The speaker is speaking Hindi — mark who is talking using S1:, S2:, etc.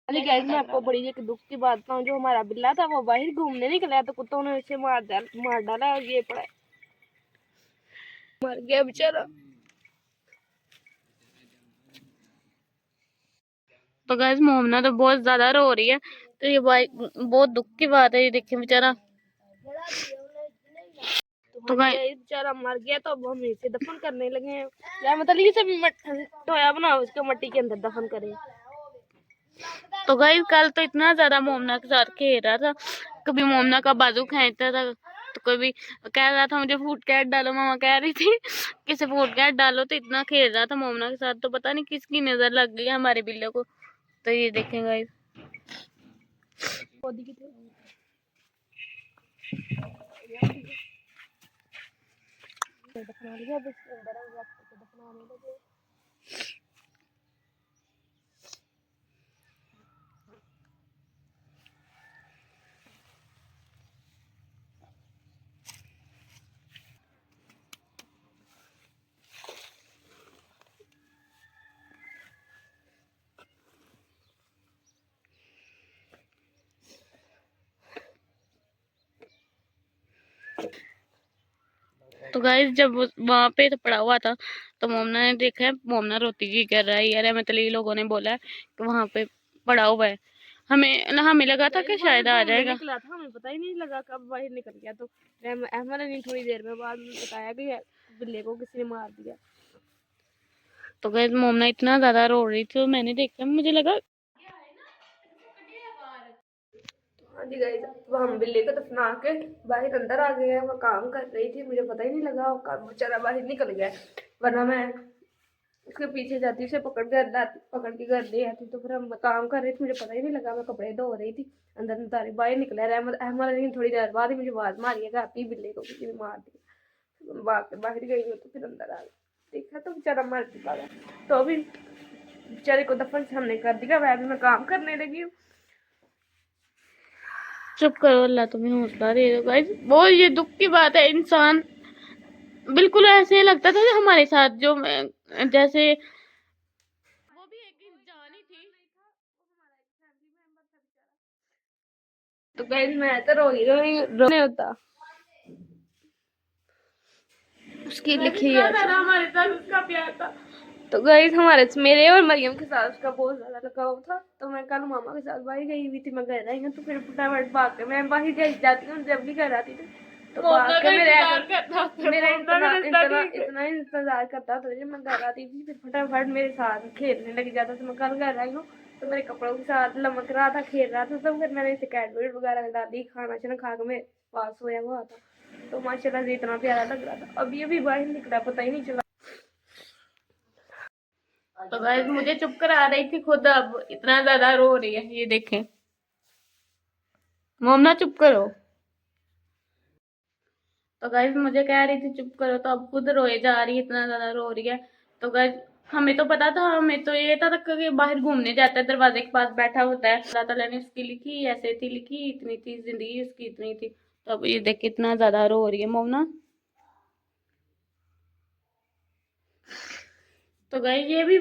S1: अरे गाइस मैं आपको बड़ी एक दुख की बात बताऊं, जो हमारा बिल्ला था वो बाहर घूमने निकला तो कुत्तों ने उसे मार डाला और ये पड़ा मर गया बेचारा। तो गाइस मोमना तो बहुत ज्यादा रो रही है, तो ये भाई बहुत दुख की बात है। ये देखिए बेचारा, तो गाइस बेचारा मर गया तो अब हम इसे दफन करने लगे हैं। या मतलब इसे टोया बनाओ उसको मट्टी के अंदर दफन करें। तो गाइस कल तो इतना ज्यादा मोमना के साथ खेल रहा था, कभी मोमना का बाजू खींचता था तो कभी कह रहा था मुझे फूड कैट डालो, मामा कह रही थी किसे फूड कैट डालो, तो इतना खेल रहा था मोमना के साथ। तो पता नहीं किसकी नजर लग गई हमारे बिल्ले को। तो ये देखें गाइस, दफना लिया दफनाने लगे। तो गाइस जब वहां पे तो पड़ा हुआ था तो मोमना ने देखा है, मोमना रोती की कर रहा है यार, मतलब लोगों ने बोला है कि वहां पे पड़ा हुआ है। हमें लगा था कि शायद आ जाएगा, निकला था, हमें पता ही नहीं लगा कब बाहर निकल गया। तो अहमद ने थोड़ी देर में बाद में बताया कि बिल्ले को किसी ने मार दिया। तो गाइस मोमना इतना ज्यादा रो रही थी, तो मैंने देखा, मुझे लगा। हाँ जी गाइस, तो हम बिल्ली को दफना के बाहर अंदर आ गए हैं। वो काम कर रही थी, मुझे पता ही नहीं लगा वो काम बेचारा बाहर निकल गया, वरना मैं उसके पीछे जाती, उसे पकड़ के घर ले आती। तो फिर हम काम कर रहे थे, मुझे पता ही नहीं लगा, मैं कपड़े धो रही थी, अंदर तारी बाहर निकला। अहमद ने थोड़ी देर बाद ही मुझे आवाज मारी है कि बिल्ली को किसी ने मार दिया। बाहर गई हूँ तो फिर अंदर आ गई, देखा तो बेचारा मर चुका था। तो अभी बेचारे को दफन हमने कर दिया, वह भी मैं काम करने लगी हूँ। चुप करो, अल्लाह तुम्हें हौसला दे दो गाइस। बहुत ये दुख की बात है, इंसान बिल्कुल ऐसे लगता था कि हमारे साथ जो जैसे वो भी एक इंसान ही थी। तो गाइस मैं तो रोने होता उसकी लिखी है हमारे साथ उसका प्यार था। तो गाइस हमारे मेरे और मरियम के साथ उसका बहुत ज्यादा लगाव था। तो मैं कल मामा के साथ बाहर गई हुई थी, मैं घर आई हूँ तो फिर फटाफट भाग के मैं बाहर जाती हूँ, जब भी घर आती थी तो भाग के मेरा इतना इंतजार करता था। जब मैं घर आती थी फिर फटाफट मेरे साथ खेलने लग जाता था। मैं कल घर आई हूँ तो मेरे कपड़ों के साथ लमक रहा था, खेल रहा था। तो फिर मैंने इसे कैडबरी वगैरह डाली, खाना शाना खा के मेरे पास सोया हुआ था। तो माशाल्लाह से इतना प्यारा लग रहा था। अभी अभी बाहर निकला, पता ही नहीं चला। तो गाइस मुझे चुप करा रही थी खुद, अब इतना ज्यादा रो रही है, ये देखें। मोमना चुप करो। तो गाइस मुझे कह रही थी चुप करो, तो अब खुद रोए जा रही है, इतना ज्यादा रो रही है। तो गाइस हमें तो पता था, हमें तो ये था कि बाहर घूमने जाता है, दरवाजे के पास बैठा होता है। अल्लाह ताला ने उसकी लिखी ऐसे थी, लिखी इतनी थी, जिंदगी उसकी इतनी थी। तो अब ये देख कितना ज्यादा रो रही है मोमना। तो गाइस ये भी